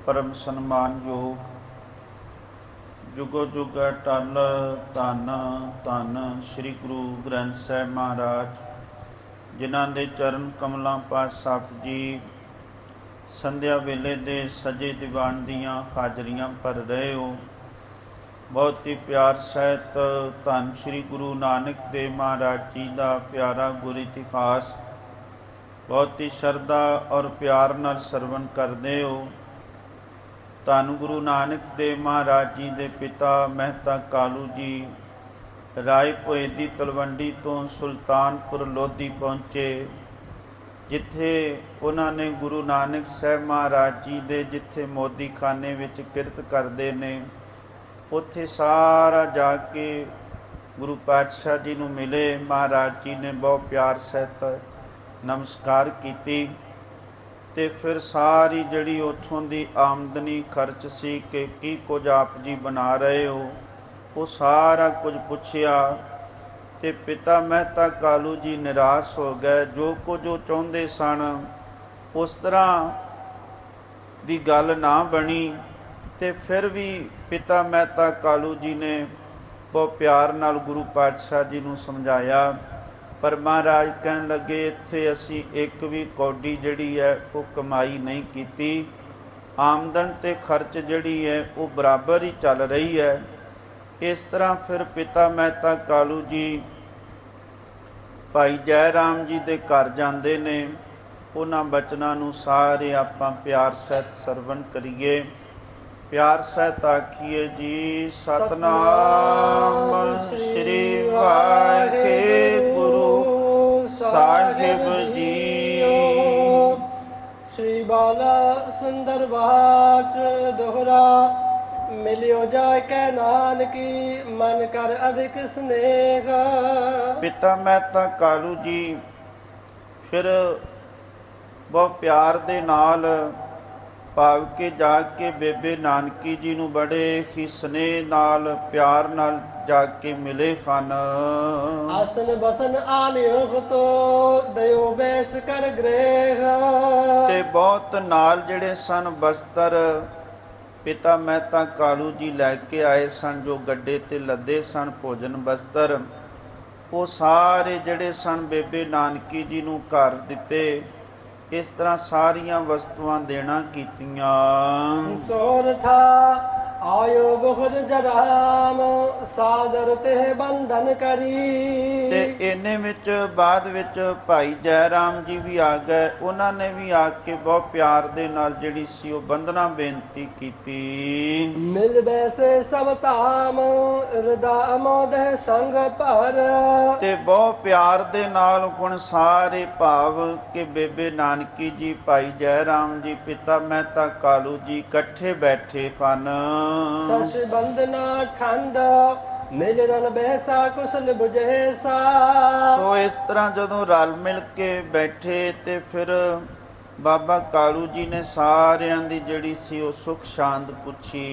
परम सन्मानयोग जुगो जुग टल धन धन श्री गुरु ग्रंथ साहिब महाराज, जिन्हां दे चरण कमलों पास आप जी संध्या वेले दे सजे दीवान दियां हाजरियां भर रहे हो। बहुत ही प्यार सहित धन श्री गुरु नानक देव महाराज जी का प्यारा गुर इतिहास बहुत ही श्रद्धा और प्यार नाल सरवण करते हो। धन गुरु नानक देव महाराज जी के पिता मेहता कालू जी राय भोए की तलवंडी तो सुल्तानपुर लोधी पहुँचे, जिथे उन्होंने गुरु नानक साहब महाराज जी के जिथे मोदी खाने विच किरत करते ने, उत्थे सारा जाके गुरु पातशाह जी नूं मिले। महाराज जी ने बहुत प्यार सहित नमस्कार की ते फिर सारी जड़ी उथों की आमदनी खर्च सी कि की कुछ आप जी बना रहे हो, वो सारा कुछ पुछया ते पिता मेहता कालू जी निराश हो गए। जो कुछ वो चाहते सन उस तरह की गल ना बनी, ते फिर भी पिता मेहता कालू जी ने बहुत प्यार नाल गुरु पातशाह जी नूं समझाया। पर महाराज कहन लगे इत्थे असी एक भी कौडी जड़ी है वो कमाई नहीं की, आमदन ते खर्च जड़ी है वो बराबर ही चल रही है। इस तरह फिर पिता मेहता कालू जी भाई जय राम जी दे घर जाते ने। उन्हां बचनां नूं सारे आपां प्यार सहित सरवण करिए। प्यार सहित आखिए जी सतनाम श्री वाहिगुरु साहिब जी। श्री बाला सुंदर वाच दोहरा मिलियो जाय कै नानकी मन कर अधिक स्नेह। पिता मेहता कालू जी फिर बहुत प्यार दे नाल भाव के जाके बेबे नानकी जी नूं बड़े ही स्नेह नाल प्यार नाल जाके मिले हन। आसन बसन आलियो तो दयो बैस कर गृह। ते बहुत नाल जिहड़े सन बस्तर पिता मेहता कालू जी लैके आए सन, जो गड्डे ते लदे सन भोजन बस्तर, वो सारे जिहड़े सन बेबे नानकी जी नूं घर दिते। इस तरह सारिया वस्तुआं देना कीतियां। सोरठा आयो बहुत जराम सादर ते बंधन करी। ते इन्ने विच बाद विच भाई जय राम जी भी आ गए। उन्होंने भी आके बहुत प्यार दे नाल जिहड़ी सी वो बंधना बेनती कीती। मिल बैसे सब ताम हृदा अमोद संग पर। ते बहुत प्यार दे नाल हुण सारे भाव के बेबे नानकी जी भाई जय राम जी पिता मेहता कालू जी इकट्ठे बैठे हन। सस बंदना छंद मिल रल बैसा कुशल बुझेसा। सो इस तरह जदों रल मिल के बैठे ते फिर बाबा कालू जी ने सारियां दी जिहड़ी सी वो सुख शांत पुछी।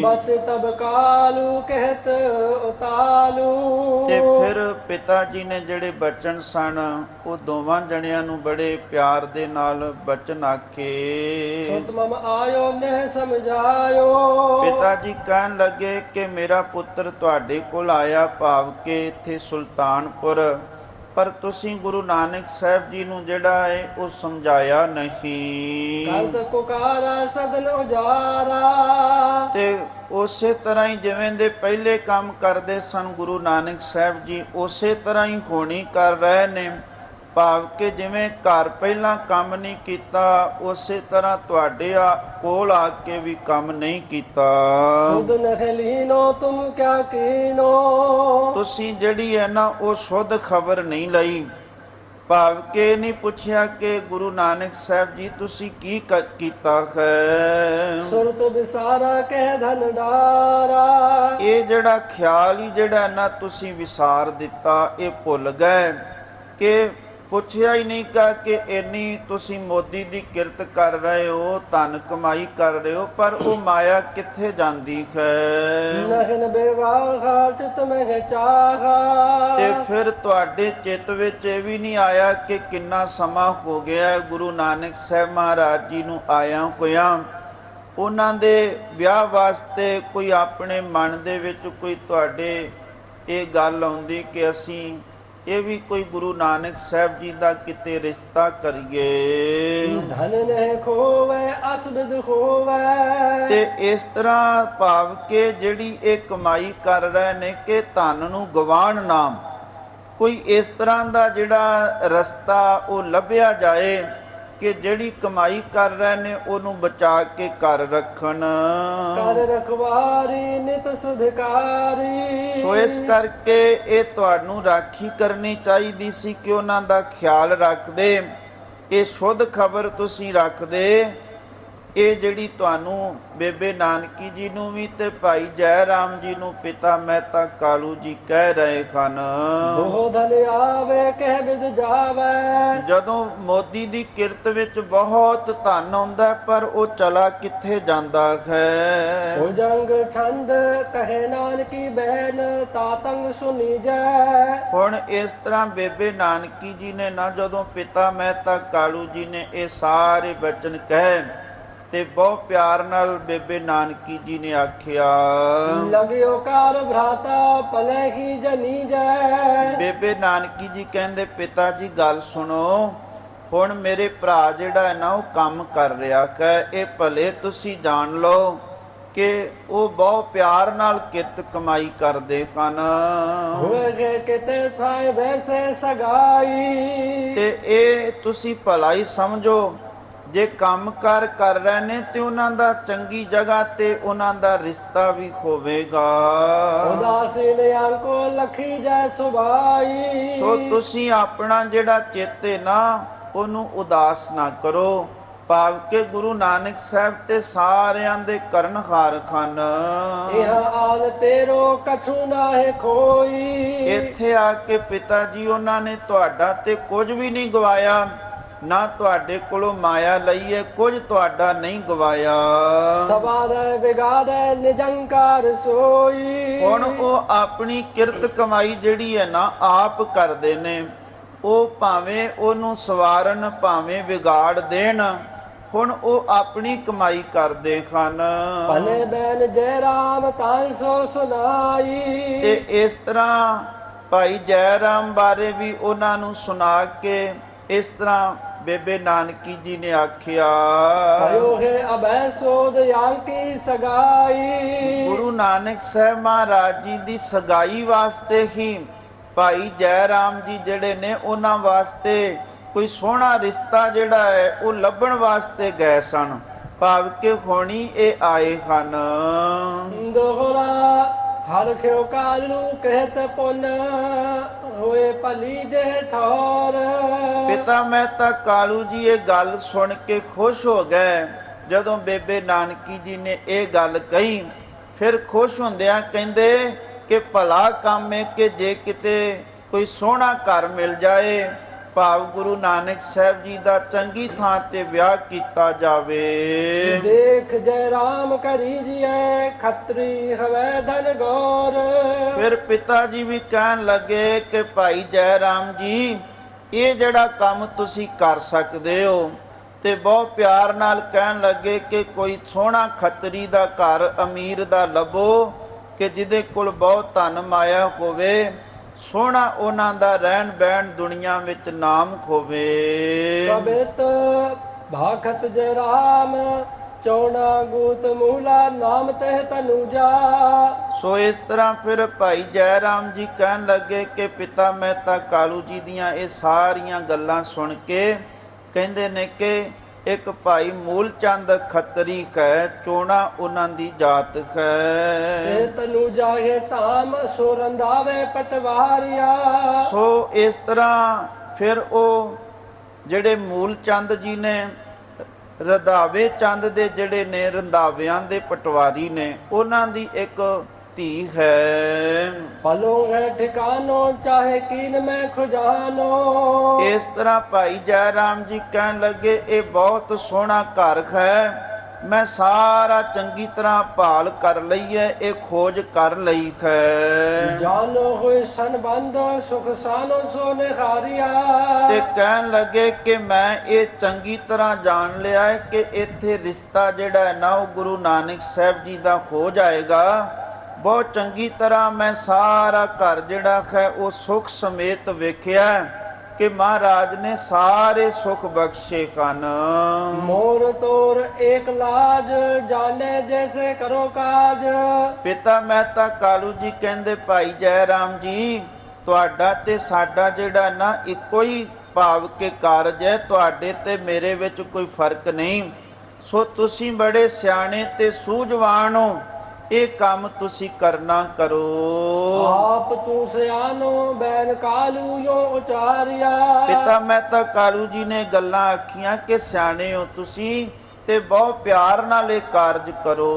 बच तब कालू कहत उतालू। ते फिर पिता जी ने जिहड़े बचन सन वो दोवां जणियां नूं बड़े प्यार दे नाल बचन आखे। सुतमम आयो ने समझायो। पिता जी कहन लगे कि मेरा पुत्र तुहाडे कोल आया भाव के इत्थे सुल्तानपुर, पर तुसी गुरु नानक साहब जी नूं जिहड़ा है वो समझाया नहीं। कल्त पुकारा सदन उजारा। ते उसे तरह ही जिवें दे पहले काम करदे सन गुरु नानक साहब जी उसे तरह ही होनी कर रहे ने। भाव के जिवें घर पहला काम नहीं कीता उसे तरह तुहाडे कोल आके भी काम नहीं कीता। सुध नखलीनो तुम क्या कीनो। तुसी जिहड़ी है ना वो शुद्ध खबर नहीं लई। भाव के नहीं पुछया कि गुरु नानक साहब जी तुसी की कीता है। सुरत विसारा कह धन डारा। ये जिहड़ा ख्याल ही जिहड़ा ना तुसी विसार दिता, ये भुल गए कि पुछया ही नहीं कहा कि इन्नी तुसी मोदी दी किरत कर रहे हो, धन कमाई कर रहे हो, पर वो माया किथे जांदी है। नहन बेवाह चित में चाहा। ते फिर तुहाडे चित विच ये भी नहीं आया कि किन्ना समा हो गया गुरु नानक साहब महाराज जी नूं आया होया। ਉਹਨਾਂ ਦੇ ਵਿਆਹ ਵਾਸਤੇ ਕੋਈ ਆਪਣੇ ਮਨ ਦੇ ਵਿੱਚ ਕੋਈ ਤੁਹਾਡੇ ਇਹ ਗੱਲ ਆਉਂਦੀ ਕਿ ਅਸੀਂ ਇਹ ਵੀ ਕੋਈ ਗੁਰੂ ਨਾਨਕ ਸਾਹਿਬ ਜੀ ਦਾ ਕਿਤੇ ਰਿਸ਼ਤਾ ਕਰੀਏ, ਧਨ ਨਹਿ ਖੋਵੈ ਅਸਬਦ ਖੋਵੈ। ਤੇ ਇਸ ਤਰ੍ਹਾਂ ਭਾਵ ਕਿ ਜਿਹੜੀ ਇਹ ਕਮਾਈ ਕਰ ਰਹੇ ਨੇ ਕਿ ਧਨ ਨੂੰ ਗਵਾਣ ਨਾ, ਕੋਈ ਇਸ ਤਰ੍ਹਾਂ ਦਾ ਜਿਹੜਾ ਰਸਤਾ ਉਹ ਲੱਭਿਆ ਜਾਏ ਕਿ ਜਿਹੜੀ ਕਮਾਈ ਕਰ ਰਹੇ ਨੇ ਉਹਨੂੰ ਬਚਾ ਕੇ ਘਰ ਰੱਖਣ। ਕਰ ਰਖਵਾਰੀ ਨਿਤ ਸੁਧਕਾਰੀ। ਸੋ ਇਸ ਕਰਕੇ ਇਹ ਤੁਹਾਨੂੰ ਰਾਖੀ ਕਰਨੀ ਚਾਹੀਦੀ ਸੀ ਕਿ ਉਹਨਾਂ ਦਾ ਖਿਆਲ ਰੱਖਦੇ, ਇਹ ਸ਼ੁੱਧ ਖਬਰ ਤੁਸੀਂ ਰੱਖਦੇ। ਇਹ ਜਿਹੜੀ ਤੁਹਾਨੂੰ ਬੇਬੇ ਨਾਨਕੀ ਜੀ ਨੂੰ ਵੀ ਤੇ ਭਾਈ ਜੈ ਰਾਮ ਜੀ ਨੂੰ ਪਿਤਾ ਮਹਿਤਾ ਕਾਲੂ ਜੀ ਕਹਿ ਰਹੇ ਹਨ, ਬਹੁ ਧਨ ਆਵੇ ਕਹਿ ਬਿਦ ਜਾਵੇ। ਜਦੋਂ ਮੋਦੀ ਦੀ ਕਿਰਤ ਵਿੱਚ ਬਹੁਤ ਧਨ ਆਉਂਦਾ ਪਰ ਉਹ ਚਲਾ ਕਿੱਥੇ ਜਾਂਦਾ ਹੈ। ਹੋ ਜੰਗ ਛੰਦ ਕਹੇ ਨਾਨਕੀ ਬਹਿਨ ਤਾਤੰਗ ਸੁਨੀ ਜੈ। ਹੁਣ ਇਸ ਤਰ੍ਹਾਂ ਬੇਬੇ ਨਾਨਕੀ ਜੀ ਨੇ ਨਾ ਜਦੋਂ ਪਿਤਾ ਮਹਿਤਾ ਕਾਲੂ ਜੀ ਨੇ ਇਹ ਸਾਰੇ ਬਚਨ ਕਹੇ ਤੇ ਬਹੁਤ ਪਿਆਰ ਨਾਲ ਬੇਬੇ ਨਾਨਕੀ ਜੀ ਨੇ ਆਖਿਆ, ਲਗਿਓ ਕਾਰ ਭਰਾਤਾ ਪਲੇ ਹੀ ਜਨੀ ਜੈ। ਬੇਬੇ ਨਾਨਕੀ ਜੀ ਕਹਿੰਦੇ ਪਿਤਾ ਜੀ ਗੱਲ ਸੁਣੋ, ਹੁਣ ਮੇਰੇ ਭਰਾ ਜਿਹੜਾ ਹੈ ਨਾ ਉਹ ਕੰਮ ਕਰ ਰਿਹਾ ਹੈ, ਇਹ ਭਲੇ ਤੁਸੀਂ ਜਾਣ ਲਓ ਕਿ ਉਹ ਬਹੁਤ ਪਿਆਰ ਨਾਲ ਕਿਰਤ ਕਮਾਈ ਕਰਦੇ ਹਨ। ਹੋਏ ਕਿਤੇ ਥਾਏ ਵੈਸੇ ਸਗਾਈ। ਤੇ ਇਹ ਤੁਸੀਂ ਭਲਾ ਹੀ ਸਮਝੋ, ਜੇ ਕੰਮ ਕਾਰ ਕਰ ਰਹੇ ਨੇ ਤੇ ਉਹਨਾਂ ਦਾ ਚੰਗੀ ਜਗ੍ਹਾ ਤੇ ਉਹਨਾਂ ਦਾ ਰਿਸ਼ਤਾ ਵੀ ਹੋਵੇਗਾ। ਉਦਾਸੀਨ ਅੰਕੋ ਲਖੀ ਜੈ ਸੁਭਾਈ। ਸੋ ਤੁਸੀਂ ਆਪਣਾ ਜਿਹੜਾ ਚਿੱਤ ਹੈ ਨਾ ਉਹਨੂੰ ਉਦਾਸ ਨਾ ਕਰੋ, ਭਾਵ ਕਿ ਗੁਰੂ ਨਾਨਕ ਸਾਹਿਬ ਤੇ ਸਾਰਿਆਂ ਦੇ ਕਰਨਹਾਰ ਹਨ। ਇਹ ਆਲ ਤੇਰੋ ਕਛੂ ਨਾਹਿ ਖੋਈ। ਇੱਥੇ ਆ ਕੇ ਪਿਤਾ ਜੀ ਉਹਨਾਂ ਨੇ ਤੁਹਾਡਾ ਤੇ ਕੁਝ ਵੀ ਨਹੀਂ ਗਵਾਇਆ, ਨਾ ਤੁਹਾਡੇ ਕੋਲੋਂ ਮਾਇਆ ਲਈਏ, ਕੁਝ ਤੁਹਾਡਾ ਨਹੀਂ ਗਵਾਇਆ। ਸਵਾਰੇ ਵਿਗਾੜੇ ਨਿਜੰਕਾਰ ਸੋਈ। ਹੁਣ ਉਹ ਆਪਣੀ ਕਿਰਤ ਕਮਾਈ ਜਿਹੜੀ ਹੈ ਨਾ ਆਪ ਕਰਦੇ ਨੇ, ਉਹ ਭਾਵੇਂ ਉਹਨੂੰ ਸਵਾਰਨ ਭਾਵੇਂ ਵਿਗਾੜ ਦੇਣ, ਹੁਣ ਉਹ ਆਪਣੀ ਕਮਾਈ ਕਰਦੇ ਹਨ। ਭਲੇ ਬੈਨ ਜੈ ਰਾਮ ਤਾਂ ਸੋ ਸੁਨਾਈ। ਤੇ ਇਸ ਤਰ੍ਹਾਂ ਭਾਈ ਜੈ ਰਾਮ ਬਾਰੇ ਵੀ ਉਹਨਾਂ ਨੂੰ ਸੁਣਾ ਕੇ ਇਸ ਤਰ੍ਹਾਂ ਬੇਬੇ ਨਾਨਕੀ ਜੀ ਨੇ ਆਖਿਆ, ਭਇਓ ਹੈ ਅਬੈ ਸੋਧ ਯਾਂਕੀ ਸਗਾਈ। ਗੁਰੂ ਨਾਨਕ ਸਾਹਿਬ ਮਹਾਰਾਜ ਜੀ ਦੀ ਸਗਾਈ ਵਾਸਤੇ ਹੀ ਭਾਈ ਜੈ ਰਾਮ ਜੀ ਜਿਹੜੇ ਨੇ ਉਹਨਾਂ ਵਾਸਤੇ ਕੋਈ ਸੋਹਣਾ ਰਿਸ਼ਤਾ ਜਿਹੜਾ ਹੈ ਉਹ ਲੱਭਣ ਵਾਸਤੇ ਗਏ ਸਨ, ਭਾਵ ਕਿ ਹੋਣੀ ਇਹ ਆਏ ਹਨ। ਦੋਹਰਾ ਹਰ ਖਿਓ ਕਾਲੂ ਕਹਿਤ ਪੁਨ ਹੋਏ ਭਲੀ ਜੇ ਠੌਰ। ਪਿਤਾ ਮਹਿਤਾ ਕਾਲੂ ਜੀ ਇਹ ਗੱਲ ਸੁਣ ਕੇ ਖੁਸ਼ ਹੋ ਗਏ। ਜਦੋਂ ਬੇਬੇ ਨਾਨਕੀ ਜੀ ਨੇ ਇਹ ਗੱਲ ਕਹੀ, ਫਿਰ ਖੁਸ਼ ਹੁੰਦਿਆਂ ਕਹਿੰਦੇ ਕਿ ਭਲਾ ਕੰਮ ਹੈ ਕਿ ਜੇ ਕਿਤੇ ਕੋਈ ਸੋਹਣਾ ਘਰ ਮਿਲ ਜਾਏ, ਭਾਵ ਗੁਰੂ ਨਾਨਕ ਸਾਹਿਬ ਜੀ ਦਾ ਚੰਗੀ ਥਾਂ ਤੇ ਵਿਆਹ ਕੀਤਾ ਜਾਵੇ। ਦੇਖ ਜੈ ਰਾਮ ਕਰੀ ਜੀਏ ਖੱਤਰੀ ਹਵੈ ਧਨ ਗੌਰ। ਫਿਰ ਪਿਤਾ ਜੀ ਵੀ ਕਹਿਣ ਲੱਗੇ ਕਿ ਭਾਈ ਜੈ ਰਾਮ ਜੀ ਇਹ ਜਿਹੜਾ ਕੰਮ ਤੁਸੀਂ ਕਰ ਸਕਦੇ ਹੋ, ਤੇ ਬਹੁਤ ਪਿਆਰ ਨਾਲ ਕਹਿਣ ਲੱਗੇ ਕਿ ਕੋਈ ਸੋਹਣਾ ਖੱਤਰੀ ਦਾ ਘਰ ਅਮੀਰ ਦਾ ਲੱਭੋ ਕਿ ਜਿਹਦੇ ਕੋਲ ਬਹੁਤ ਧਨ ਮਾਇਆ ਹੋਵੇ, ਸੋਹਣਾ ਉਹਨਾਂ ਦਾ ਰਹਿਣ ਬਹਿਣ ਦੁਨੀਆ ਵਿੱਚ ਨਾਮ ਹੋਵੇ। ਕਬਿਤ ਭਾਖਤ ਜੈ ਰਾਮ ਚੌਣਾ ਗੂਤ ਮੂਲਾ ਨਾਮ ਤਹਿ ਤਨੂਜਾ। ਸੋ ਇਸ ਤਰ੍ਹਾਂ ਫਿਰ ਭਾਈ ਜੈ ਰਾਮ ਜੀ ਕਹਿਣ ਲੱਗੇ ਕਿ ਪਿਤਾ ਮਹਿਤਾ ਕਾਲੂ ਜੀ ਦੀਆਂ ਇਹ ਸਾਰੀਆਂ ਗੱਲਾਂ ਸੁਣ ਕੇ ਕਹਿੰਦੇ ਨੇ ਕਿ ਇੱਕ ਭਾਈ ਮੂਲ ਚੰਦ ਖੱਤਰੀ ਹੈ, ਚੋਣਾ ਉਹਨਾਂ ਦੀ ਜਾਤ ਹੈ। ਇਹ ਤਨੂਜਾ ਹੈ ਧਾਮ ਸੋ ਰੰਧਾਵੇ ਪਟਵਾਰੀਆ। ਸੋ ਇਸ ਤਰ੍ਹਾਂ ਫਿਰ ਉਹ ਜਿਹੜੇ ਮੂਲ ਚੰਦ ਜੀ ਨੇ, ਰੰਧਾਵੇ ਚੰਦ ਦੇ ਜਿਹੜੇ ਨੇ ਰੰਧਾਵਿਆਂ ਦੇ ਪਟਵਾਰੀ ਨੇ, ਉਹਨਾਂ ਦੀ ਇੱਕ ਧੀ ਹੈ। ਪਲੋਂ ਹੈ ਠਿਕਾਨੋ ਚਾਹੇ ਕੀਨ ਮੈਂ ਖੁਜਾਨੋ। ਇਸ ਤਰ੍ਹਾਂ ਭਾਈ ਜੈ ਰਾਮ ਜੀ ਕਹਿਣ ਲੱਗੇ ਇਹ ਬਹੁਤ ਸੋਹਣਾ ਘਰ ਹੈ, ਮੈਂ ਸਾਰਾ ਚੰਗੀ ਤਰ੍ਹਾਂ ਭਾਲ ਕਰ ਲਈ ਹੈ, ਇਹ ਖੋਜ ਕਰ ਲਈ ਹੈ। ਜਾਨੋ ਹੋਏ ਸੰਬੰਧ ਸੁਖ ਸਾਨੋ ਸੋ ਨਿਖਾਰਿਆ। ਤੇ ਕਹਿਣ ਲੱਗੇ ਕਿ ਮੈਂ ਇਹ ਚੰਗੀ ਤਰ੍ਹਾਂ ਜਾਣ ਲਿਆ ਹੈ ਕਿ ਇੱਥੇ ਰਿਸ਼ਤਾ ਜਿਹੜਾ ਹੈ ਨਾ ਉਹ ਗੁਰੂ ਨਾਨਕ ਸਾਹਿਬ ਜੀ ਦਾ ਹੋ ਜਾਏਗਾ। ਬਹੁਤ ਚੰਗੀ ਤਰ੍ਹਾਂ ਮੈਂ ਸਾਰਾ ਘਰ ਜਿਹੜਾ ਹੈ ਉਹ ਸੁਖ ਸਮੇਤ ਵੇਖਿਆ ਕਿ ਮਹਾਰਾਜ ਨੇ ਸਾਰੇ ਸੁਖ ਬਖਸ਼ੇ ਹਨ। ਮੋਰ ਤੋਰ ਏਕ ਲਾਜ ਜਾਣੇ ਜੈਸੇ ਕਰੋ ਕਾਜ। ਪਿਤਾ ਮਹਿਤਾ ਕਾਲੂ ਜੀ ਕਹਿੰਦੇ ਭਾਈ ਜੈ ਰਾਮ ਜੀ, ਤੁਹਾਡਾ ਤੇ ਸਾਡਾ ਜਿਹੜਾ ਨਾ ਇੱਕੋ ਹੀ ਭਾਵ ਕੇ ਕਾਰਜ ਹੈ, ਤੁਹਾਡੇ ਤੇ ਮੇਰੇ ਵਿੱਚ ਕੋਈ ਫਰਕ ਨਹੀਂ। ਸੋ ਤੁਸੀਂ ਬੜੇ ਸਿਆਣੇ ਤੇ ਸੂਝਵਾਨ ਹੋ, ਇਹ ਕੰਮ ਤੁਸੀਂ ਕਰਨਾ ਕਰੋ। ਆਪ ਤੂੰ ਸਿਆਨੋ ਬੈਨ ਕਾਲੂ ਯੋ ਉਚਾਰਿਆ। ਪਿਤਾ ਮਹਿਤਾ ਕਾਲੂ ਜੀ ਨੇ ਗੱਲਾਂ ਆਖੀਆਂ ਕਿ ਸਿਆਣੇ ਹੋ ਤੁਸੀਂ ਤੇ ਬਹੁਤ ਪਿਆਰ ਨਾਲ ਇਹ ਕਾਰਜ ਕਰੋ।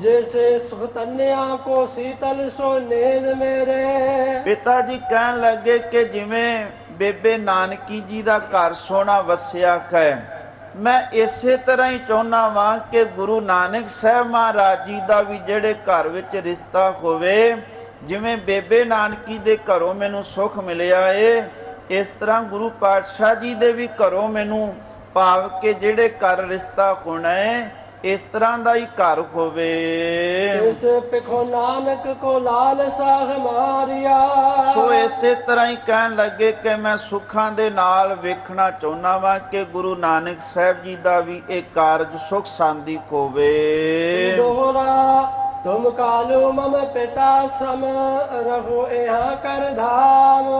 ਜੈਸੇ ਸੁਖ ਤਨਿਆ ਕੋ ਸੀਤਲ ਸੋ ਨੇਦ ਮੇਰੇ। ਪਿਤਾ ਜੀ ਕਹਿਣ ਲੱਗੇ ਕਿ ਜਿਵੇਂ ਬੇਬੇ ਨਾਨਕੀ ਜੀ ਦਾ ਘਰ ਸੋਹਣਾ ਵਸਿਆ ਹੈ, ਮੈਂ ਇਸੇ ਤਰ੍ਹਾਂ ਹੀ ਚਾਹੁੰਦਾ ਵਾਂ ਕਿ ਗੁਰੂ ਨਾਨਕ ਸਾਹਿਬ ਮਹਾਰਾਜ ਜੀ ਦਾ ਵੀ ਜਿਹੜੇ ਘਰ ਵਿੱਚ ਰਿਸ਼ਤਾ ਹੋਵੇ, ਜਿਵੇਂ ਬੇਬੇ ਨਾਨਕੀ ਦੇ ਘਰੋਂ ਮੈਨੂੰ ਸੁੱਖ ਮਿਲਿਆ ਏ, ਇਸ ਤਰ੍ਹਾਂ ਗੁਰੂ ਪਾਤਸ਼ਾਹ ਜੀ ਦੇ ਵੀ ਘਰੋਂ ਮੈਨੂੰ ਭਾਵ ਕਿ ਜਿਹੜੇ ਘਰ ਰਿਸ਼ਤਾ ਹੋਣਾ ਹੈ ਇਸ ਤਰ੍ਹਾਂ ਦਾ ਹੀ ਘਰ ਹੋਵੇ। ਇਸ ਪਿਖੋ ਨਾਨਕ ਕੋ ਲਾਲਸਾ ਹਮਾਰਿਆ। ਸੋ ਇਸੇ ਤਰ੍ਹਾਂ ਹੀ ਕਹਿਣ ਲੱਗੇ ਕਿ ਮੈਂ ਸੁੱਖਾਂ ਦੇ ਨਾਲ ਵੇਖਣਾ ਚਾਹੁੰਦਾ ਵਾਂ ਕਿ ਗੁਰੂ ਨਾਨਕ ਸਾਹਿਬ ਜੀ ਦਾ ਵੀ ਇਹ ਕਾਰਜ ਸੁਖ ਸ਼ਾਂਤੀ ਹੋਵੇ। ਦੋਹਰਾ ਤੁਮ ਕਾਲੂ ਮਮ ਪਿਤਾ ਸਮ ਰਹੋ ਇਹਾ ਕਰ ਧਾਮ।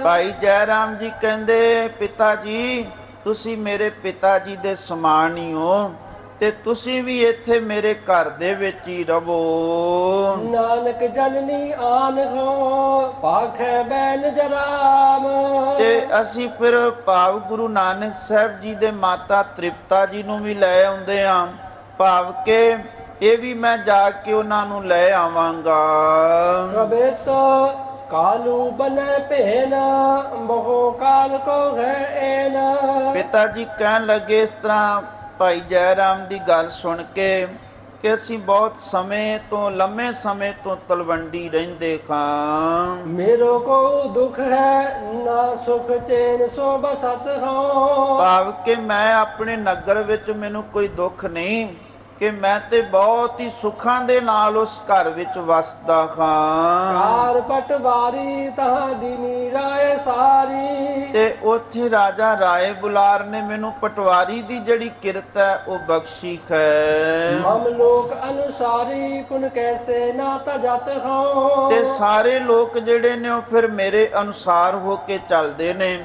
ਭਾਈ ਜੈ ਰਾਮ ਜੀ ਕਹਿੰਦੇ ਪਿਤਾ ਜੀ ਤੁਸੀਂ ਮੇਰੇ ਪਿਤਾ ਜੀ ਦੇ ਸਮਾਨ ਹੀ ਹੋ ਤੇ ਤੁਸੀਂ ਵੀ ਇੱਥੇ ਮੇਰੇ ਘਰ ਦੇ ਵਿੱਚ ਹੀ ਰਵੋ। ਨਾਨਕ ਜਨਨੀ ਆਨ ਹੋ ਪਾਖੈ ਬੈਨ ਜਰਾਮ। ਤੇ ਅਸੀਂ ਫਿਰ ਭਾਵ ਗੁਰੂ ਨਾਨਕ ਸਾਹਿਬ ਜੀ ਦੇ ਮਾਤਾ ਤ੍ਰਿਪਤਾ ਜੀ ਨੂੰ ਵੀ ਲੈ ਆਉਂਦੇ ਹਾਂ, ਭਾਵ ਕਿ ਇਹ ਵੀ ਮੈਂ ਜਾ ਕੇ ਉਹਨਾਂ ਨੂੰ ਲੈ ਆਵਾਂਗਾ। ਕਬੇਤ ਕਾਲੂ ਬਨੇ ਭੇਨ ਬਹੁ ਕਾਲ ਕੋ ਹੈ ਐਨ। ਪਿਤਾ ਜੀ ਕਹਿਣ ਲੱਗੇ ਇਸ ਤਰ੍ਹਾਂ ਭਾਈ ਜੈ ਰਾਮ ਦੀ ਗੱਲ ਸੁਣ ਕੇ ਕਿ ਅਸੀਂ ਬਹੁਤ ਸਮੇਂ ਤੋਂ ਲੰਮੇ ਸਮੇਂ ਤੋਂ ਤਲਵੰਡੀ ਰਹਿੰਦੇ ਖਾਂ। ਮੇਰੋ ਕੋ ਦੁਖ ਹੈ ਨਾ ਸੁਖ ਚੈਨ ਸੋ ਬਸਤ ਹੋ। ਭਾਵ ਕਿ ਮੈਂ ਆਪਣੇ ਨਗਰ ਵਿੱਚ ਮੈਨੂੰ ਕੋਈ ਦੁੱਖ ਨਹੀਂ ਕਿ ਮੈਂ ਤੇ ਬਹੁਤ ਹੀ ਸੁੱਖਾਂ ਦੇ ਨਾਲ ਉਸ ਘਰ ਵਿੱਚ ਵਸਦਾ ਹਾਂ। ਕਾਰ ਪਟਵਾਰੀ ਤਹਾਦੀ ਨੀ ਰਾਏ ਸਾਰੀ। ਤੇ ਉੱਥੇ ਰਾਜਾ ਰਾਏ ਬੁਲਾਰ ਨੇ ਮੈਨੂੰ ਪਟਵਾਰੀ ਦੀ ਜਿਹੜੀ ਕਿਰਤ ਹੈ ਉਹ ਬਖਸ਼ੀ ਹੈ। ਮਮ ਲੋਕ ਅਨੁਸਾਰੀ ਪੁਨ ਕੈਸੇ ਨਾ ਤਜਤ ਹੋ। ਤੇ ਸਾਰੇ ਲੋਕ ਜਿਹੜੇ ਨੇ ਉਹ ਫਿਰ ਮੇਰੇ ਅਨੁਸਾਰ ਹੋ ਕੇ ਚੱਲਦੇ ਨੇ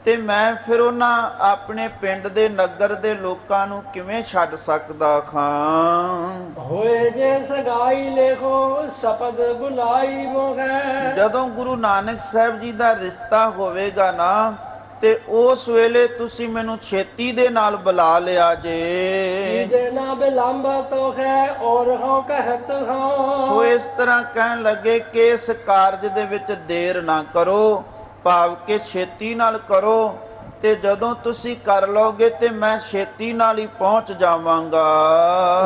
ਤੇ ਮੈਂ ਫਿਰ ਉਹਨਾਂ ਆਪਣੇ ਪਿੰਡ ਦੇ ਨਗਰ ਦੇ ਲੋਕਾਂ ਨੂੰ ਕਿਵੇਂ ਛੱਡ ਸਕਦਾ ਖਾਂ। ਹੋਏ ਜੇ ਸਗਾਈ ਲੇਖੋ ਸ਼ਪਦ ਬੁਲਾਈ ਮੋਹੈ। ਜਦੋਂ ਗੁਰੂ ਨਾਨਕ ਸਾਹਿਬ ਜੀ ਦਾ ਰਿਸ਼ਤਾ ਹੋਵੇਗਾ ਨਾ ਤੇ ਉਸ ਵੇਲੇ ਤੁਸੀਂ ਮੈਨੂੰ ਛੇਤੀ ਦੇ ਨਾਲ ਬੁਲਾ ਲਿਆ ਜੇ। ਜੇ ਨਾ ਬਿਲੰਬ ਤੋ ਹੈ ਔਰ ਹੋ ਕਹਿਤ ਹੋ। ਸੋ ਇਸ ਤਰ੍ਹਾਂ ਕਹਿਣ ਲੱਗੇ ਕਿ ਇਸ ਕਾਰਜ ਦੇ ਵਿੱਚ ਦੇਰ ਨਾ ਕਰੋ, ਭਾਵ ਕਿ ਛੇਤੀ ਨਾਲ ਕਰੋ ਤੇ ਜਦੋਂ ਤੁਸੀਂ ਕਰ ਲਓਗੇ ਤੇ ਮੈਂ ਛੇਤੀ ਨਾਲ ਹੀ ਪਹੁੰਚ ਜਾਵਾਂਗਾ।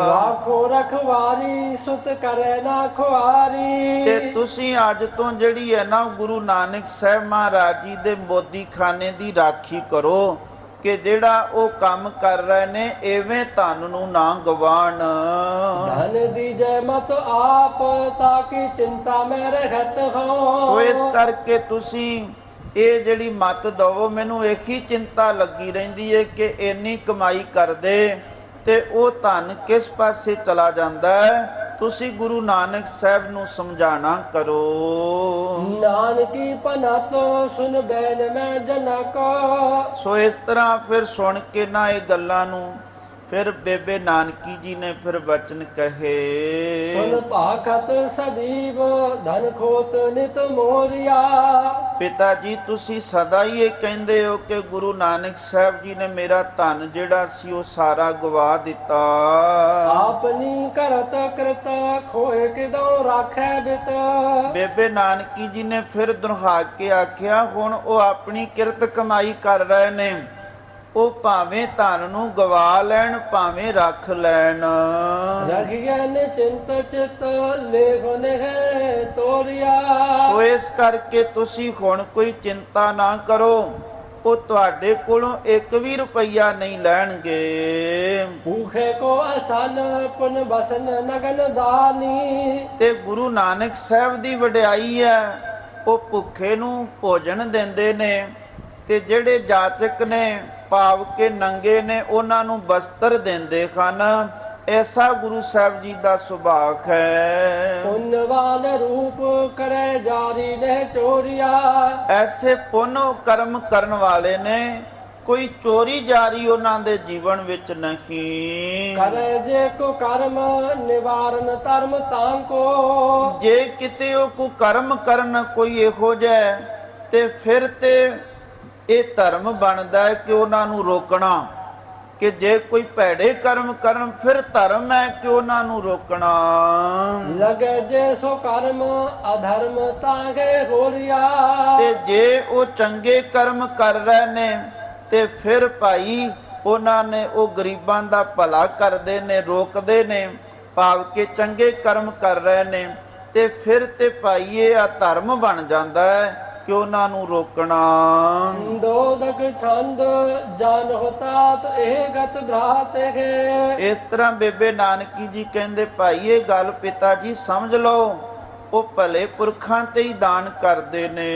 ਰਾਖੋ ਰਖਵਾਰੀ ਸੁਤ ਕਰੇ ਨਾ ਖੁਆਰੀ। ਤੇ ਤੁਸੀਂ ਅੱਜ ਤੋਂ ਜਿਹੜੀ ਹੈ ਨਾ ਗੁਰੂ ਨਾਨਕ ਸਾਹਿਬ ਮਹਾਰਾਜ ਜੀ ਦੇ ਮੋਦੀ ਖਾਨੇ ਦੀ ਰਾਖੀ ਕਰੋ ਕਿ ਜਿਹੜਾ ਉਹ ਕੰਮ ਕਰ ਰਹੇ ਨੇ ਐਵੇਂ ਧਨ ਨੂੰ ਨਾ ਗਵਾਣ। ਧਨ ਦੀ ਜੈ ਮਤ ਆਪ ਤਾਂ ਕਿ ਚਿੰਤਾ ਮੈਂ ਰਹਿਤ ਹੋ। ਸੋ ਇਸ ਕਰਕੇ ਤੁਸੀਂ ਇਹ ਜਿਹੜੀ ਮਤ ਦਵੋ, ਮੈਨੂੰ ਇਹੀ ਚਿੰਤਾ ਲੱਗੀ ਰਹਿੰਦੀ ਹੈ ਕਿ ਇੰਨੀ ਕਮਾਈ ਕਰਦੇ ਤੇ ਉਹ ਧਨ ਕਿਸ ਪਾਸੇ ਚਲਾ ਜਾਂਦਾ ਹੈ। ਤੁਸੀਂ ਗੁਰੂ ਨਾਨਕ ਸਾਹਿਬ ਨੂੰ ਸਮਝਾਣਾ ਕਰੋ। ਨਾਨਕੀ ਪਨਤ ਸੁਨ ਬੈਨ ਮੈਂ ਜਨਕ। ਸੋ ਇਸ ਤਰ੍ਹਾਂ ਫਿਰ ਸੁਣ ਕੇ ਨਾ ਇਹ ਗੱਲਾਂ ਨੂੰ ਫਿਰ ਬੇਬੇ ਨਾਨਕੀ ਜੀ ਨੇ ਫਿਰ ਬਚਨ ਕਹੇ। ਸੁਨ ਭਾਖਤ ਸਦੀਵ ਧਨ ਖੋਤ ਨਿਤ ਮੋਰਿਆ। ਪਿਤਾ ਜੀ ਤੁਸੀਂ ਸਦਾ ਹੀ ਇਹ ਕਹਿੰਦੇ ਹੋ ਕਿ ਗੁਰੂ ਨਾਨਕ ਸਾਹਿਬ ਜੀ ਨੇ ਮੇਰਾ ਧਨ ਜਿਹੜਾ ਸੀ ਉਹ ਸਾਰਾ ਗਵਾ ਦਿੱਤਾ। ਆਪਨੀ ਕਰਤ ਕਰਤ ਖੋਏ ਕਿਦੋਂ ਰਾਖੈ ਬਿਤ। ਬੇਬੇ ਨਾਨਕੀ ਜੀ ਨੇ ਫਿਰ ਦੁਹਰਾ ਕੇ ਆਖਿਆ ਹੁਣ ਉਹ ਆਪਣੀ ਕਿਰਤ ਕਮਾਈ ਕਰ ਰਹੇ ਨੇ ਉਹ ਭਾਵੇਂ ਧਨ ਨੂੰ ਗਵਾ ਲੈਣ ਭਾਵੇਂ ਰੱਖ ਲੈਣ। ਰਖਿਆ ਨਿਚਿੰਤ ਚਿਤ ਲੇਖੋ ਨਹਿ ਤੋਰਿਆ। ਸੋ ਇਸ ਕਰਕੇ ਤੁਸੀਂ ਹੁਣ ਕੋਈ ਚਿੰਤਾ ਨਾ ਕਰੋ, ਉਹ ਤੁਹਾਡੇ ਕੋਲੋਂ 1 ਵੀ ਰੁਪਈਆ ਨਹੀਂ ਲੈਣਗੇ। ਭੂਖੇ ਕੋ ਅਸਨ ਪੁਨ ਬਸਨ ਨਗਨ ਦਾਨੀ। ਤੇ ਗੁਰੂ ਨਾਨਕ ਸਾਹਿਬ ਦੀ ਵਡਿਆਈ ਹੈ, ਉਹ ਭੁੱਖੇ ਨੂੰ ਭੋਜਨ ਦਿੰਦੇ ਨੇ, ਤੇ ਜਿਹੜੇ ਜਾਚਕ ਨੇ ਭਾਵ ਕੇ ਨੰਗੇ ਨੇ ਉਹਨਾਂ ਨੂੰ ਬਸਤਰ ਦਿੰਦੇ ਹਨ। ਐਸਾ ਗੁਰੂ ਸਾਹਿਬ ਜੀ ਦਾ ਸੁਭਾਅ ਹੈ। ਪੁੰਨਵਾਨ ਰੂਪ ਕਰੇ ਜਾਰੀ ਨਹਿ ਚੋਰੀਆ। ਐਸੇ ਪੁੰਨ ਕਰਮ ਕਰਨ ਵਾਲੇ ਨੇ, ਕੋਈ ਚੋਰੀ ਜਾਰੀ ਉਹਨਾਂ ਦੇ ਜੀਵਨ ਵਿੱਚ ਨਹੀਂ। ਕਰੇ ਜੇ ਕੋ ਕਰਮ ਨਿਵਾਰਨ ਧਰਮ ਤਾਂ ਕੋ। ਜੇ ਕਿਤੇ ਉਹ ਕੋ ਕਰਮ ਕਰਨ ਕੋਈ ਇਹੋ ਜਿਹਾ, ਤੇ ਫਿਰ ਤੇ ਇਹ ਧਰਮ ਬਣਦਾ ਹੈ ਕਿ ਉਹਨਾਂ ਨੂੰ ਰੋਕਣਾ, ਕਿ ਜੇ ਕੋਈ ਭੈੜੇ ਕਰਮ ਕਰਨ ਫਿਰ ਧਰਮ ਹੈ ਕਿ ਉਹਨਾਂ ਨੂੰ ਰੋਕਣਾ। ਲਗੇ ਜੇ ਸੋ ਕਰਮ ਅਧਰਮ ਤਾਂਗੇ ਹੋਰੀਆ। ਤੇ ਜੇ ਉਹ ਚੰਗੇ ਕਰਮ ਕਰ ਰਹੇ ਨੇ ਤੇ ਫਿਰ ਭਾਈ ਉਹਨਾਂ ਨੇ ਉਹ ਗਰੀਬਾਂ ਦਾ ਭਲਾ ਕਰਦੇ ਨੇ, ਰੋਕਦੇ ਨੇ, ਭਾਵ ਕਿ ਚੰਗੇ ਕਰਮ ਕਰ ਰਹੇ ਨੇ, ਤੇ ਫਿਰ ਤੇ ਭਾਈ ਇਹ ਅਧਰਮ ਬਣ ਜਾਂਦਾ ਹੈ ਕਿ ਉਹਨਾਂ ਨੂੰ ਰੋਕਣਾ। ਦੋਦਕ ਛੰਦ ਜਾਨ ਹੋਤਾ ਤੋ ਇਹ ਗਤ ਭਰਾਤੇ ਹੈ। ਇਸ ਤਰ੍ਹਾਂ ਬੇਬੇ ਨਾਨਕੀ ਜੀ ਕਹਿੰਦੇ ਭਾਈ ਇਹ ਗੱਲ ਪਿਤਾ ਜੀ ਸਮਝ ਲਓ, ਉਹ ਭਲੇ ਪੁਰਖਾਂ ਤੇ ਹੀ ਦਾਨ ਕਰਦੇ ਨੇ।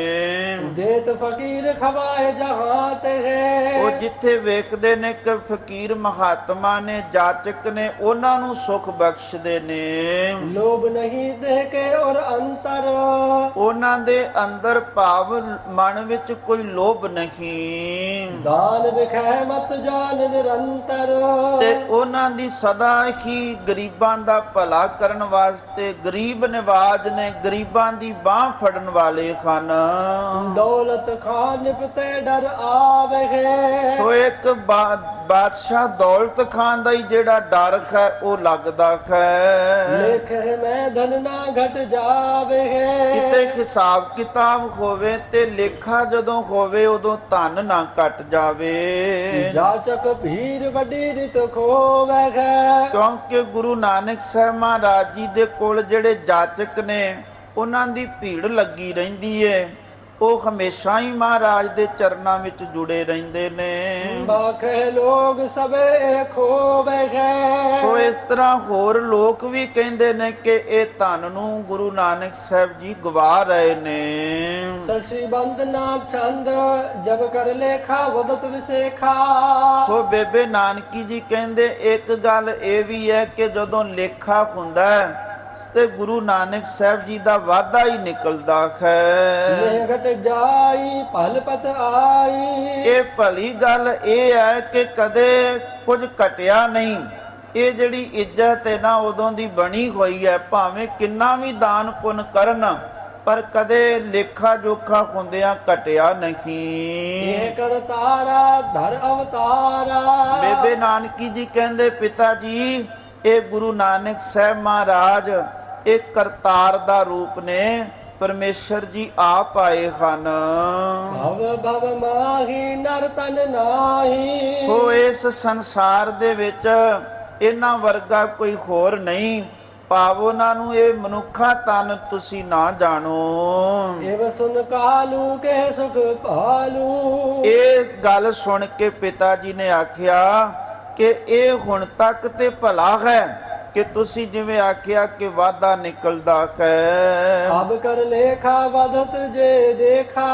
ਦੇਤ ਫਕੀਰ ਖਵਾਏ ਜਹਾਂ ਤੇ ਹੈ। ਉਹ ਜਿੱਥੇ ਵੇਖਦੇ ਨੇ ਕਿ ਫਕੀਰ ਮਹਾਤਮਾ ਨੇ, ਜਾਚਕ ਨੇ, ਉਹਨਾਂ ਨੂੰ ਸੁਖ ਬਖਸ਼ਦੇ ਨੇ। ਲੋਭ ਨਹੀਂ ਦੇਹ ਕੇ ਔਰ ਅੰਤਰ। ਉਹਨਾਂ ਦੇ ਅੰਦਰ ਭਾਵ ਮਨ ਵਿੱਚ ਕੋਈ ਲੋਭ ਨਹੀਂ। ਦਾਨ ਵਿਖੈ ਮਤ ਜਾਨ ਨਿਰੰਤਰ। ਤੇ ਉਹਨਾਂ ਦੀ ਸਦਾ ਹੀ ਗਰੀਬਾਂ ਦਾ ਭਲਾ ਕਰਨ ਵਾਸਤੇ, ਗਰੀਬ ਨਿਵਾਜ ਨੇ, ਗਰੀਬਾਂ ਦੀ ਬਾਹ ਫੜਨ ਵਾਲੇ ਹਨ। ਦੌਲਤ ਖਾਨ ਨਿਪਤੇ ਡਰ ਆਵੇ। ਸੋ ਇੱਕ ਬਾਦਸ਼ਾਹ ਦੌਲਤ ਖਾਨ ਦਾ ਹੀ ਜਿਹੜਾ ਡਰ ਹੈ ਉਹ ਲੱਗਦਾ ਹੈ। ਲੇਖ ਮੈਂ ਧਨ ਨਾ ਘਟ ਜਾਵੇ। ਕਿਤੇ ਹਿਸਾਬ ਕਿਤਾਬ ਹੋਵੇ ਤੇ ਲੇਖਾ ਜਦੋਂ ਹੋਵੇ ਉਦੋਂ ਧਨ ਨਾ ਘਟ ਜਾਵੇ। ਜਾਚਕ ਭੀਰ ਵੱਡੀ ਰਿਤ ਖੋਵੇ। ਕਿਉਂਕਿ ਗੁਰੂ ਨਾਨਕ ਸਾਹਿਬ ਮਹਾਰਾਜ ਜੀ ਦੇ ਕੋਲ ਜਿਹੜੇ ਜਾਚਕ ਨੇ ਉਹਨਾਂ ਦੀ ਭੀੜ ਲੱਗੀ ਰਹਿੰਦੀ ਏ, ਉਹ ਹਮੇਸ਼ਾ ਹੀ ਮਹਾਰਾਜ ਦੇ ਚਰਨਾਂ ਵਿੱਚ ਜੁੜੇ ਰਹਿੰਦੇ ਨੇ। ਬਾਖੇ ਲੋਗ ਸਵੇ ਖੋਵੇ। ਸੋ ਇਸ ਤਰ੍ਹਾਂ ਹੋਰ ਲੋਕ ਵੀ ਕਹਿੰਦੇ ਨੇ ਕਿ ਇਹ ਧਨ ਨੂੰ ਗੁਰੂ ਨਾਨਕ ਸਾਹਿਬ ਜੀ ਗਵਾ ਰਹੇ ਨੇ। ਸਸੀ ਬੰਦ ਨਾ ਛੰਦ ਜਬ ਕਰ ਲੇਖਾ ਵਦਤ ਵਿਸੇਖਾ। ਸੋ ਬੇਬੇ ਨਾਨਕੀ ਜੀ ਕਹਿੰਦੇ ਇੱਕ ਗੱਲ ਇਹ ਵੀ ਹੈ ਕਿ ਜਦੋਂ ਲੇਖਾ ਹੁੰਦਾ ਹੈ ਤੇ ਗੁਰੂ ਨਾਨਕ ਸਾਹਿਬ ਜੀ ਦਾ ਵਾਅਦਾ ਹੀ ਨਿਕਲਦਾ ਹੈ। ਇਹ ਘਟ ਜਾਈ ਭਲਪਤ ਆਈ। ਇਹ ਭਲੀ ਗੱਲ ਇਹ ਹੈ ਕਿ ਕਦੇ ਕੁਝ ਘਟਿਆ ਨਹੀਂ। ਇਹ ਜਿਹੜੀ ਇੱਜ਼ਤ ਹੈ ਨਾ ਉਦੋਂ ਦੀ ਬਣੀ ਹੋਈ ਹੈ, ਭਾਵੇਂ ਕਿੰਨਾ ਵੀ ਦਾਨ ਪੁੰਨ ਕਰਨ ਪਰ ਕਦੇ ਲੇਖਾ ਜੋਖਾ ਹੁੰਦਿਆਂ ਘਟਿਆ ਨਹੀਂ। ਇਹ ਕਰਤਾਰਾ ਧਰ ਅਵਤਾਰਾ। ਬੇਬੇ ਨਾਨਕੀ ਜੀ ਕਹਿੰਦੇ ਪਿਤਾ ਜੀ ਇਹ ਗੁਰੂ ਨਾਨਕ ਸਾਹਿਬ ਮਹਾਰਾਜ ਇਹ ਕਰਤਾਰ ਦਾ ਰੂਪ ਨੇ, ਪਰਮੇਸ਼ਰ ਜੀ ਆਪ ਆਏ ਹਨ। ਭਵ ਭਵ ਮਾਹੀ ਨਰ ਤਨ ਨਾਹੀ। ਸੋ ਇਸ ਸੰਸਾਰ ਦੇ ਵਿੱਚ ਇਹਨਾਂ ਵਰਗਾ ਕੋਈ ਹੋਰ ਨਹੀਂ, ਭਾਵ ਉਹਨਾਂ ਨੂੰ ਇਹ ਮਨੁੱਖਾ ਤਨ ਤੁਸੀਂ ਨਾ ਜਾਣੋ। ਇਹ ਸੁਨ ਕਾਲੂ ਕੇ ਸੁਖ ਭਾਲੂ। ਇਹ ਗੱਲ ਸੁਣ ਕੇ ਪਿਤਾ ਜੀ ਨੇ ਆਖਿਆ ਕਿ ਇਹ ਹੁਣ ਤੱਕ ਤੇ ਭਲਾ ਹੈ ਕਿ ਤੁਸੀਂ ਜਿਵੇਂ ਆਖਿਆ ਕਿ ਵਾਦਾ ਨਿਕਲਦਾ ਹੈ। ਅਬ ਕਰ ਲੇਖਾ ਵਦਤ ਜੇ ਦੇਖਾ।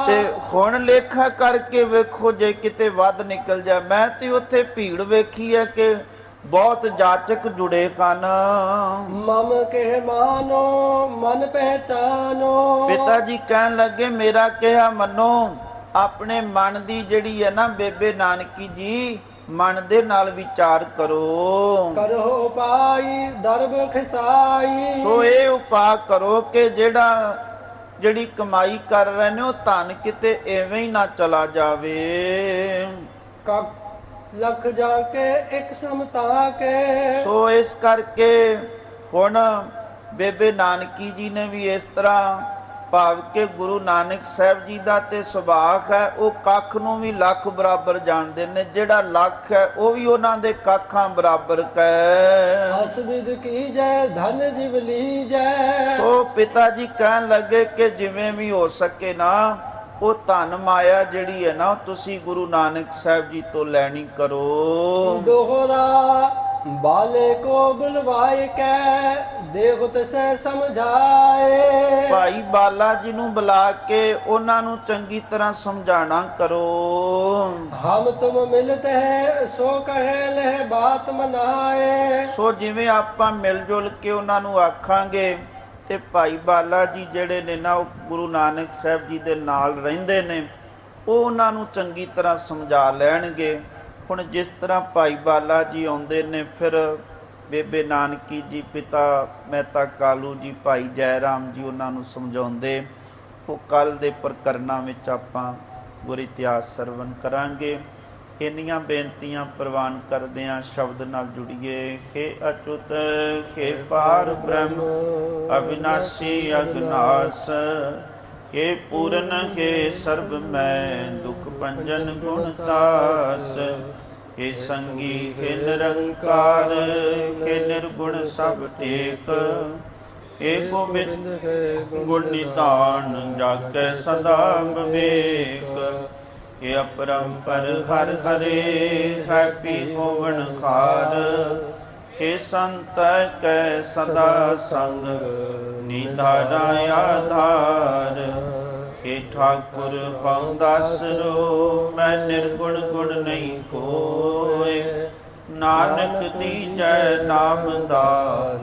ਤੇ ਹੁਣ ਲੇਖਾ ਕਰਕੇ ਵੇਖੋ ਜੇ ਕਿਤੇ ਵੱਧ ਨਿਕਲ ਜਾ। ਮੈਂ ਤੇ ਉੱਥੇ ਭੀੜ ਵੇਖੀ ਹੈ ਕਿ ਬਹੁਤ ਜਾਚਕ ਜੁੜੇ ਹਨ। ਮਮ ਕਹਿ ਮਾਨੋ ਮਨ ਪਹਿਚਾਨੋ। ਪਿਤਾ ਜੀ ਕਹਿਣ ਲੱਗੇ ਮੇਰਾ ਕਿਹਾ ਮੰਨੋ। ਆਪਣੇ ਮਨ ਦੀ ਜਿਹੜੀ ਹੈ ਨਾ ਬੇਬੇ ਨਾਨਕੀ ਜੀ, ਮਨ ਦੇ ਨਾਲ ਵਿਚਾਰ ਕਰੋ। ਕਰੋ ਪਾਈ ਦਰਬ ਖਿਸਾਈ। ਸੋ ਇਹ ਉਪਾਅ ਕਰੋ ਕਿ ਜਿਹੜੀ ਕਮਾਈ ਕਰ ਰਹੇ ਨੇ ਉਹ ਧਨ ਕਿਤੇ ਐਵੇਂ ਹੀ ਨਾ ਚਲਾ ਜਾਵੇ। ਲੱਖ ਜਾ ਕੇ ਇੱਕ ਸਮਤਾ ਕੇ। ਸੋ ਇਸ ਕਰਕੇ ਹੁਣ ਬੇਬੇ ਨਾਨਕੀ ਜੀ ਨੇ ਵੀ ਇਸ ਤਰ੍ਹਾਂ ਭਾਵ ਕਿ ਗੁਰੂ ਨਾਨਕ ਸਾਹਿਬ ਜੀ ਦਾ ਤੇ ਸੁਭਾਅ ਹੈ, ਉਹ ਕੱਖ ਨੂੰ ਵੀ ਲੱਖ ਬਰਾਬਰ ਜਾਣਦੇ ਨੇ। ਜਿਹੜਾ ਲੱਖ ਹੈ ਉਹ ਵੀ ਉਹਨਾਂ ਦੇ ਕੱਖਾਂ ਬਰਾਬਰ ਕੈ। ਅਸਵਿਦ ਕੀ ਜੈ ਧਨ ਜਿਵ ਲੀਜੈ। ਸੋ ਪਿਤਾ ਜੀ ਕਹਿਣ ਲੱਗੇ ਕਿ ਜਿਵੇਂ ਵੀ ਹੋ ਸਕੇ ਨਾ, ਉਹ ਧਨ ਮਾਇਆ ਜਿਹੜੀ ਹੈ ਨਾ, ਉਹ ਤੁਸੀਂ ਗੁਰੂ ਨਾਨਕ ਸਾਹਿਬ ਜੀ ਤੋਂ ਲੈਣੀ ਕਰੋ। ਦੋਹਰਾ ਬਾਲੇ ਕੋ ਬੁਲਵਾਏ ਕੈ ਦੇਖਤ ਸੇ ਸਮਝਾਏ। ਭਾਈ ਬਾਲਾ ਜੀ ਨੂੰ ਬੁਲਾ ਕੇ ਉਹਨਾਂ ਨੂੰ ਚੰਗੀ ਤਰ੍ਹਾਂ ਸਮਝਾਣਾ ਕਰੋ। ਹਮ ਤੁਮ ਮਿਲਤ ਹੈ ਸੋ ਕਹੇ ਲਹਿ ਬਾਤ ਮਨਾਏ। ਸੋ ਜਿਵੇਂ ਆਪਾਂ ਮਿਲ ਜੁਲ ਕੇ ਉਹਨਾਂ ਨੂੰ ਆਖਾਂਗੇ ਤੇ ਭਾਈ ਬਾਲਾ ਜੀ ਜਿਹੜੇ ਨੇ ਨਾ, ਉਹ ਗੁਰੂ ਨਾਨਕ ਸਾਹਿਬ ਜੀ ਦੇ ਨਾਲ ਰਹਿੰਦੇ ਨੇ, ਉਹ ਉਹਨਾਂ ਨੂੰ ਚੰਗੀ ਤਰ੍ਹਾਂ ਸਮਝਾ ਲੈਣਗੇ। ਹੁਣ ਜਿਸ ਤਰ੍ਹਾਂ ਭਾਈ ਬਾਲਾ ਜੀ ਆਉਂਦੇ ਨੇ, ਫਿਰ ਬੇਬੇ ਨਾਨਕੀ ਜੀ, ਪਿਤਾ ਮਹਿਤਾ ਕਾਲੂ ਜੀ, ਭਾਈ ਜੈ ਰਾਮ ਜੀ ਉਹਨਾਂ ਨੂੰ ਸਮਝਾਉਂਦੇ। ਉਹ ਕੱਲ੍ਹ ਦੇ ਪ੍ਰਕਰਨਾਂ ਵਿੱਚ ਆਪਾਂ ਗੁਰ ਇਤਿਹਾਸ ਸਰਵਣ ਕਰਾਂਗੇ। ਇੰਨੀਆਂ ਬੇਨਤੀਆਂ ਪ੍ਰਵਾਨ ਕਰਦੇ ਹਾਂ, ਸ਼ਬਦ ਨਾਲ ਜੁੜੀਏ। ਹੇ ਅਚੁੱਤ ਹੇ ਪਾਰ ਬ੍ਰਹਮ ਅਵਿਨਾਸ਼ੀ ਅਗਨਾਸ, ਹੇ ਪੂਰਨ ਹੇ ਸਰਬ ਮੈਂ ਦੁਖ ਭੰਜਨ ਗੁਣ ਤਾਸ, ਹੇ ਸੰਗੀ ਹੇ ਨਿਰੰਕਾਰ ਹੇ ਨਿਰਗੁਣ ਸਭ ਟੇਕ, ਹੇ ਗੋਬਿੰਦ ਗੁਣ ਨਿਧਾਨ ਜਾਗੈ ਸਦਾ ਵਿਵੇਕ, ਹੇ ਅਪਰੰਪਰ ਹਰਿ ਹਰੇ ਹੈ ਪੀ ਹੋਵਨ ਖਾਰ, ਹੇ ਸੰਤ ਕੈ ਸਦਾ ਸੰਗ ਨਿਧਾਰਾ ਆਧਾਰ, ਹੇ ਠਾਕੁਰ ਹਉ ਦਾਸਰੋ ਮੈਂ ਨਿਰਗੁਣ ਗੁਣ ਨਹੀਂ ਕੋਇ, ਨਾਨਕ ਦੀਜੈ ਨਾਮ ਦਾਨ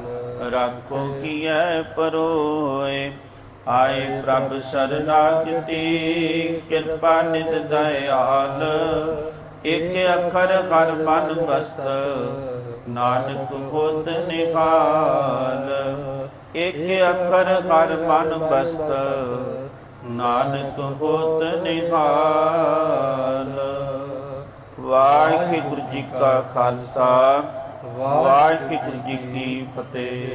ਰਾਖੋ ਕੀਐ ਪਰੋਇ, ਆਏ ਪ੍ਰਭ ਸਰਨਾਗਤੀ ਕਿਰਪਾ ਨਿਤ ਦਇਆਲ, ਇਕ ਅੱਖਰ ਹਰ ਮਨ ਬਸਤ ਨਾਨਕ ਹੋਤ ਨਿਹਾਲ, ਇਕ ਅੱਖਰ ਹਰ ਮਨ ਬਸਤ ਨਾਨਕ ਹੋਤ ਨਿਹਾਲ। ਵਾਹਿਗੁਰੂ ਜੀ ਕਾ ਖਾਲਸਾ, ਵਾਹਿਗੁਰੂ ਜੀ ਕੀ ਫਤਿਹ।